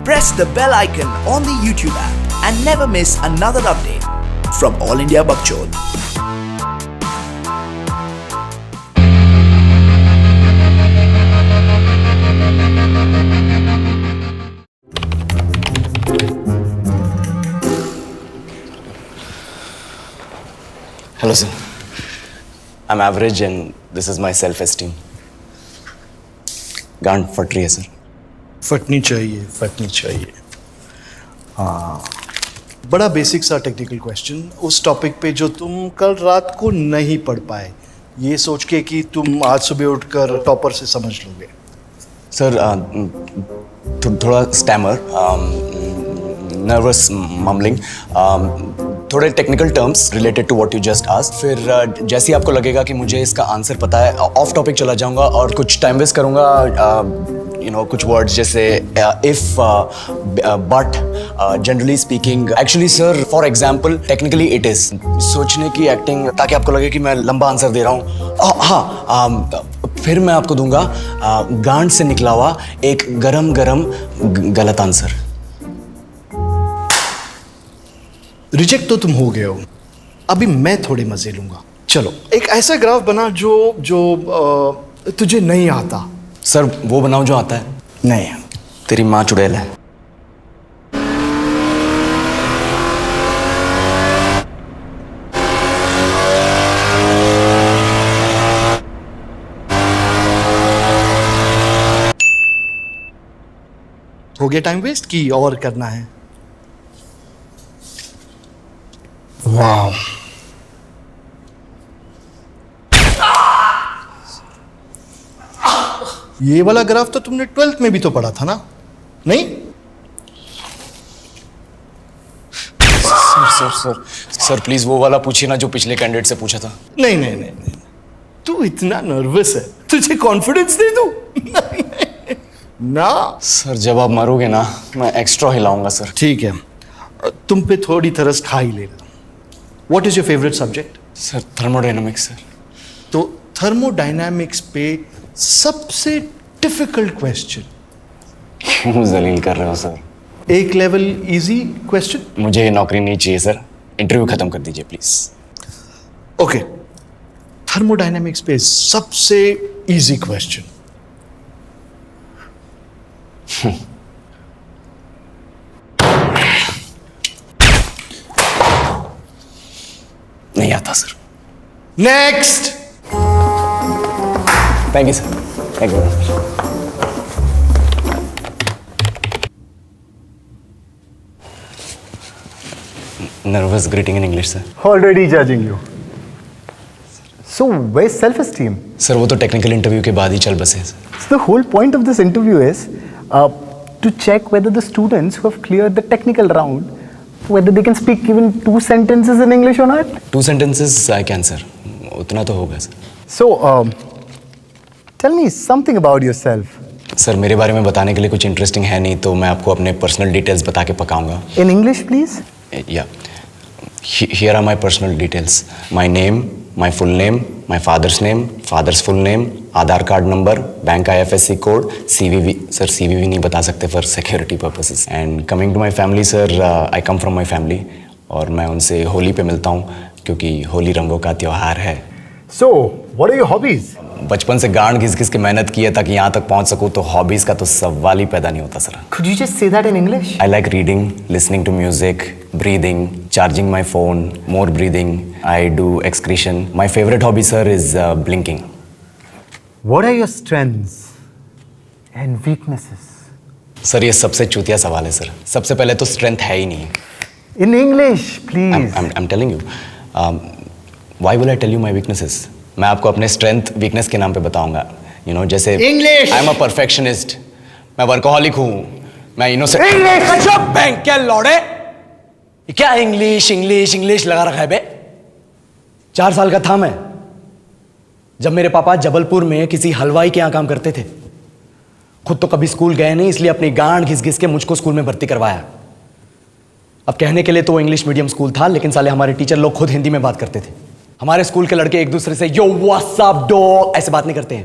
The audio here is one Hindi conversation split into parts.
press the bell icon on the YouTube app and never miss another update from All India Bakchod. Hello sir, I'm average and this is my self-esteem. गांड फट रही है सर. फटनी चाहिए. हाँ, बड़ा बेसिक सा टेक्निकल क्वेश्चन उस टॉपिक पे जो तुम कल रात को नहीं पढ़ पाए, ये सोच के कि तुम आज सुबह उठकर टॉपर से समझ लोगे. सर थोड़ा स्टैमर, नर्वस मम्बलिंग, थोड़े technical terms related to what you just asked. फिर जैसे ही आपको लगेगा कि मुझे इसका आंसर पता है, ऑफ टॉपिक चला जाऊंगा और कुछ टाइम वेस्ट करूंगा. कुछ वर्ड्स जैसे if, but, generally speaking. Actually sir, for example, technically it is सोचने की एक्टिंग, ताकि आपको लगे कि मैं लंबा आंसर दे रहा हूँ. हाँ, फिर मैं आपको दूंगा गांड से निकला हुआ एक गरम गलत आंसर. रिजेक्ट तो तुम हो गए हो, अभी मैं थोड़े मजे लूंगा. चलो, एक ऐसा ग्राफ बना जो तुझे नहीं आता. सर वो बनाओ जो आता है. नहीं, तेरी माँ चुड़ैल है. हो गया टाइम वेस्ट की और करना है. वाह, ये वाला ग्राफ तो तुमने 12th में भी तो पढ़ा था ना? नहीं? सर प्लीज वो वाला पूछिए ना जो पिछले कैंडिडेट से पूछा था. नहीं. तू इतना नर्वस है, तुझे कॉन्फिडेंस दे दूं? ना सर, जब आप मारोगे ना मैं एक्स्ट्रा हिलाऊंगा सर. ठीक है, तुम पे थोड़ी तरस खा ही लेगा. What is your favourite subject? Sir thermodynamics sir. तो थर्मोडायनामिक्स पे सबसे डिफिकल्ट क्वेश्चन. क्यों जलील कर रहे हो सर? एक लेवल इजी क्वेश्चन. मुझे नौकरी नहीं चाहिए सर, इंटरव्यू खत्म कर दीजिए प्लीज. ओके, थर्मोडायनामिक्स पे सबसे इजी क्वेश्चन. नहीं आता sir. Next. Thank you sir. Thank you. Nervous greeting in English, sir. Already judging you. So, where's self-esteem? Sir वो तो टेक्निकल इंटरव्यू के बाद ही चल बसे हैं. So the whole point of this interview is to check whether the students who have cleared the technical round, whether they can speak even 2 sentences in English or not. 2 sentences I can, sir. उतना तो होगा sir. So, tell me something about yourself. Sir मेरे बारे में बताने के लिए कुछ इंटरेस्टिंग है नहीं, तो मैं आपको अपने पर्सनल डिटेल्स बता के पकाऊंगा. In English, please. Yeah. Here are my personal details. My name, my full name, my father's name, father's full name, Aadhaar card number, bank IFSC code, CVV. Sir CVV नहीं बता सकते for security purposes. And coming to my family, sir, I come from my family. और मैं उनसे होली पे मिलता हूँ क्योंकि होली रंगों का त्योहार है. So, what are your hobbies? बचपन से गांड घिस के मेहनत की है ताकि यहाँ तक पहुँच सकूँ, तो हॉबीज़ का तो सवाल ही पैदा नहीं होता sir. Could you just say that in English? I like reading, listening to music, breathing, charging my phone, more breathing. I do excretion. My favorite hobby, sir, is blinking. What are your strengths and weaknesses? Sir ये सबसे चूतिया सवाल है सर. सबसे पहले तो स्ट्रेंथ है ही नहीं. In English, please. I'm telling you. Why will I tell you my weaknesses? मैं आपको अपने स्ट्रेंथ वीकनेस के नाम पे बताऊंगा. जैसे English. I am a perfectionist, मैं वर्कोहॉलिक हूँ, मैं इनोसेंट. English. बैंक क्या लौड़े, क्या इंग्लिश लगा रखा है बे. 4 साल का था मैं जब मेरे पापा जबलपुर में किसी हलवाई के यहाँ काम करते थे. खुद तो कभी स्कूल गए नहीं, इसलिए अपनी गांड घिस के मुझको स्कूल में भर्ती करवाया. अब कहने के लिए तो वो इंग्लिश मीडियम स्कूल था, लेकिन साले हमारे टीचर लोग खुद हिंदी में बात करते थे. हमारे स्कूल के लड़के एक दूसरे से यो व्हाट्स अप डॉग ऐसे बात नहीं करते हैं.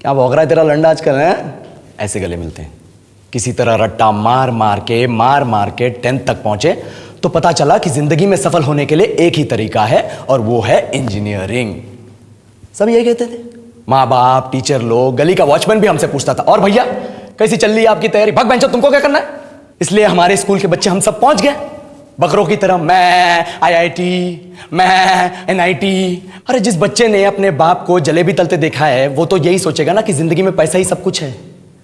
क्या भौंक रहा है तेरा लंडा आजकल है, ऐसे गले मिलते हैं. किसी तरह रट्टा मार मार के 10th तक पहुंचे तो पता चला कि जिंदगी में सफल होने के लिए एक ही तरीका है और वो है इंजीनियरिंग। सब यही कहते थे, माँ बाप, टीचर लोग, गली का वॉचमैन भी हमसे पूछता था, और भैया कैसी चल रही है आपकी तैयारी? भग बेंचो, तुमको क्या करना है? इसलिए हमारे स्कूल के बच्चे हम सब पहुंच गए बकरों की तरह, मैं IIT, मैं NIT। अरे जिस बच्चे ने अपने बाप को जलेबी तलते देखा है वो तो यही सोचेगा ना कि जिंदगी में पैसा ही सब कुछ है।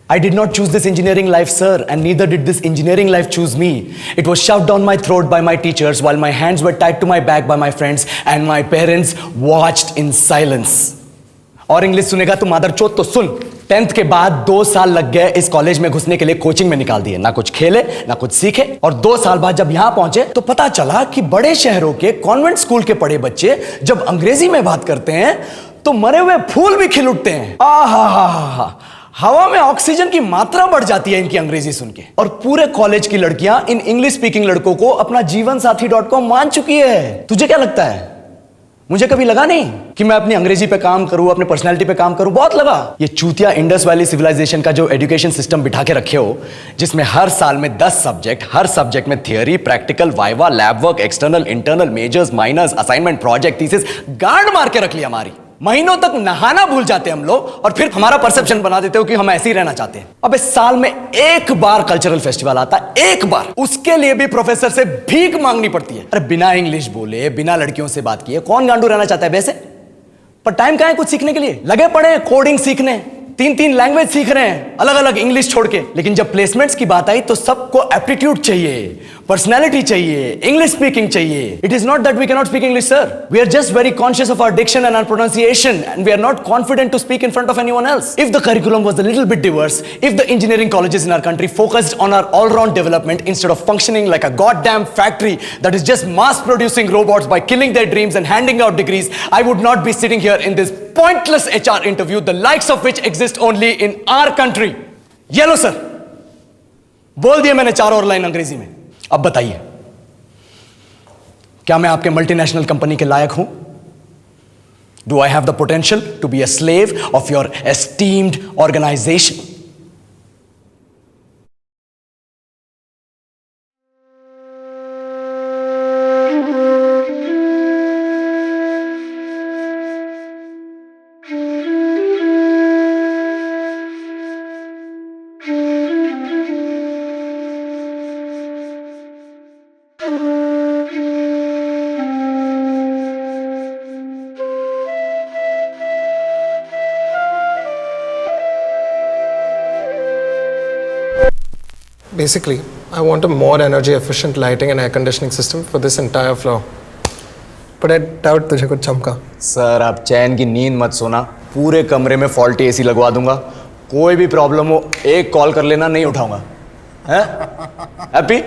I did not choose this engineering life, sir, and neither did this engineering life choose me. It was shoved down my throat by my teachers while my hands were tied to my back by my friends and my parents watched in silence. और इंग्लिश सुनेगा तो मादरचोद तो सुन, 10th के बाद 2 साल लग गए इस कॉलेज में घुसने के लिए, कोचिंग में निकाल दिए, ना कुछ खेले ना कुछ सीखे। और 2 साल बाद जब यहां पहुंचे तो पता चला कि बड़े शहरों के कॉन्वेंट स्कूल के पढ़े बच्चे जब अंग्रेजी में बात करते हैं तो मरे हुए फूल भी खिल उठते हैं। आहा, हवा में ऑक्सीजन की मात्रा बढ़ जाती है इनकी अंग्रेजी सुन के। और पूरे कॉलेज की लड़कियां इन इंग्लिश स्पीकिंग लड़कों को अपना जीवनसाथी.com मान चुकी है। तुझे क्या लगता है? मुझे कभी लगा नहीं कि मैं अपनी अंग्रेजी पे काम करूं, अपने पर्सनालिटी पे काम करूं, बहुत लगा। ये चूतिया इंडस वैली सिविलाइजेशन का जो एजुकेशन सिस्टम बिठा के रखे हो, जिसमें हर साल में 10 सब्जेक्ट, हर सब्जेक्ट में theory, practical, viva, lab work, external, internal, majors, minors, assignment, project, thesis, गांड मार के रख लिया हमारी। महीनों तक नहाना भूल जाते हम लोग और फिर हमारा परसेप्शन बना देते हो कि हम ऐसे ही रहना चाहते हैं। अब इस साल में एक बार कल्चरल फेस्टिवल आता है, एक बार, उसके लिए भी प्रोफेसर से भीख मांगनी पड़ती है। अरे बिना इंग्लिश बोले, बिना लड़कियों से बात किए कौन गांडू रहना चाहता है वैसे? पर टाइम कहां है कुछ सीखने के लिए? लगे पड़े हैं कोडिंग सीखने, 3 लैंग्वेज सीख रहे हैं, अलग अलग इंग्लिश छोड़ के। लेकिन जब प्लेसमेंट्स की बात आई तो सबको एप्टीट्यूड चाहिए, पर्सनैलिटी चाहिए, इंग्लिश स्पीकिंग चाहिए। It is not that we can not speak English, sir. We are just very conscious of our diction and our pronunciation and we are not confident to speak in front of anyone else. If the curriculum was a little bit diverse, if the engineering colleges in our country focused on our all round development instead of functioning like a goddamn factory that is just mass producing robots by killing their dreams and handing out degrees, I would not be sitting here in this pointless HR interview, the likes of which exist only in our country. ये लो सर, बोल दिया मैंने 4 और लाइन अंग्रेजी में। अब बताइए, क्या मैं आपके मल्टीनेशनल कंपनी के लायक हूं? Do I have the potential to be a slave of your esteemed organization? Basically, I want a more energy efficient lighting and air conditioning system for this entire floor. But I doubt तुझे कुछ चमका। सर आप चैन की नींद मत सोना, पूरे कमरे में फॉल्टी AC लगवा दूंगा। कोई भी प्रॉब्लम हो एक कॉल कर लेना, नहीं उठाऊंगा। हैं? हैप्पी?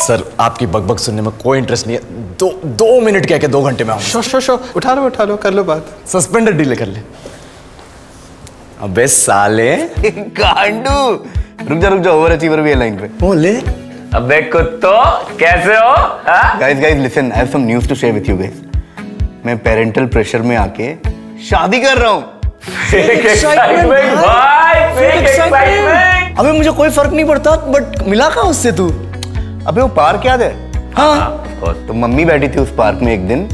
सर आपकी बकबक सुनने में कोई इंटरेस्ट नहीं है। 2 मिनट कह के 2 घंटे में आऊंगा। शो उठा लो कर लो बात। सस्पेंडेड डीले कर ले। अबे साले गांडू रुक जा ओवर अचीवर भी है लाइन पे। बोले अबे कुत्तो कैसे हो? Guys listen, I have some news to share with you guys. मैं पेरेंटल प्रेशर में आके शादी कर रहा हूँ। अबे मुझे कोई फर्क नहीं पड़ता, बट मिला कहाँ उससे तू? अबे वो पार्क याद है? हाँ। तो मम्मी बैठी थी उस पार्क में एक दिन,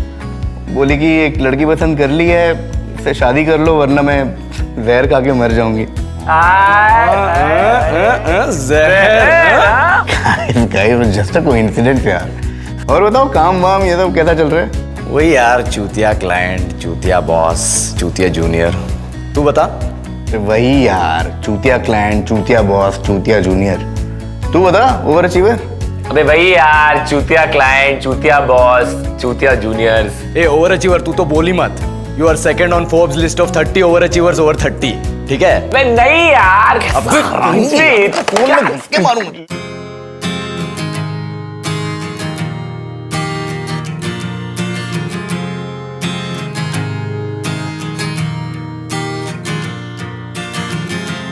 बोली कि एक लड़की पसंद कर ली है, इससे शादी कर लो वरना मैं जहर खा के मर जाऊंगी। जस्ट अ कोइंसिडेंस यार। और बताओ काम वाम ये सब कैसा चल रहा है? वही यार, चूतिया क्लाइंट, चूतिया बॉस, चूतिया जूनियर। तू बता। वही यार, चूतिया क्लाइंट, चूतिया बॉस, चूतिया जूनियर। तू बता ओवर अचीवर। अबे भाई यार, चूतिया क्लाइंट, चूतिया बॉस, चूतिया जूनियर्स। ए ओवर अचीवर तू तो बोली मत। You are second on Forbes list of 30 over achievers over 30, ठीक है? मैं नहीं यार। क्या मारूं?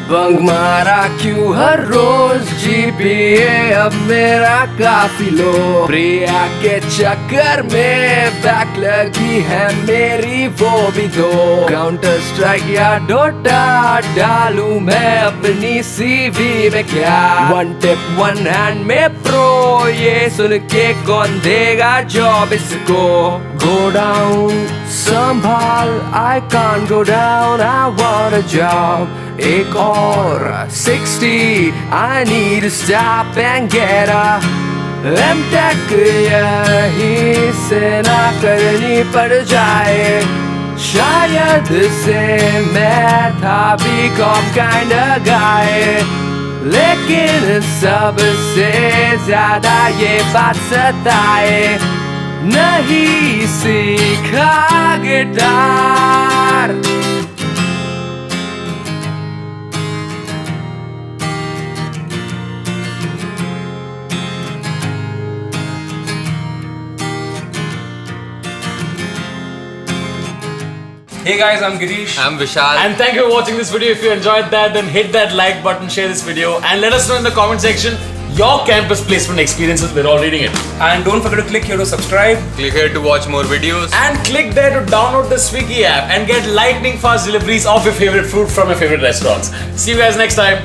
बंग मारा क्यों हर रोज जीपीए अब मेरा काफी लो प्रिया के चक्कर में बैक लगी है मेरी वो भी दो काउंटर स्ट्राइक या डोटा डालूं मैं अपनी सीवी में क्या वन टिप वन हैंड में प्रो ये सुन के कौन देगा जॉब इसको गो डाउन संभाल I can't go down I want a job एक और 60 I need to stop and get a M.Tech यहीं से ना करनी पड़ जाए शायद से मैं था B.Com kind of guy लेकिन सबसे ज्यादा ये बात सताए नहीं सीखा guitar Hey guys, I'm Girish. I'm Vishal. And thank you for watching this video. If you enjoyed that, then hit that like button, share this video, and let us know in the comment section your campus placement experiences. We're all reading it. And don't forget to click here to subscribe. Click here to watch more videos. And click there to download the Swiggy app and get lightning fast deliveries of your favorite food from your favorite restaurants. See you guys next time.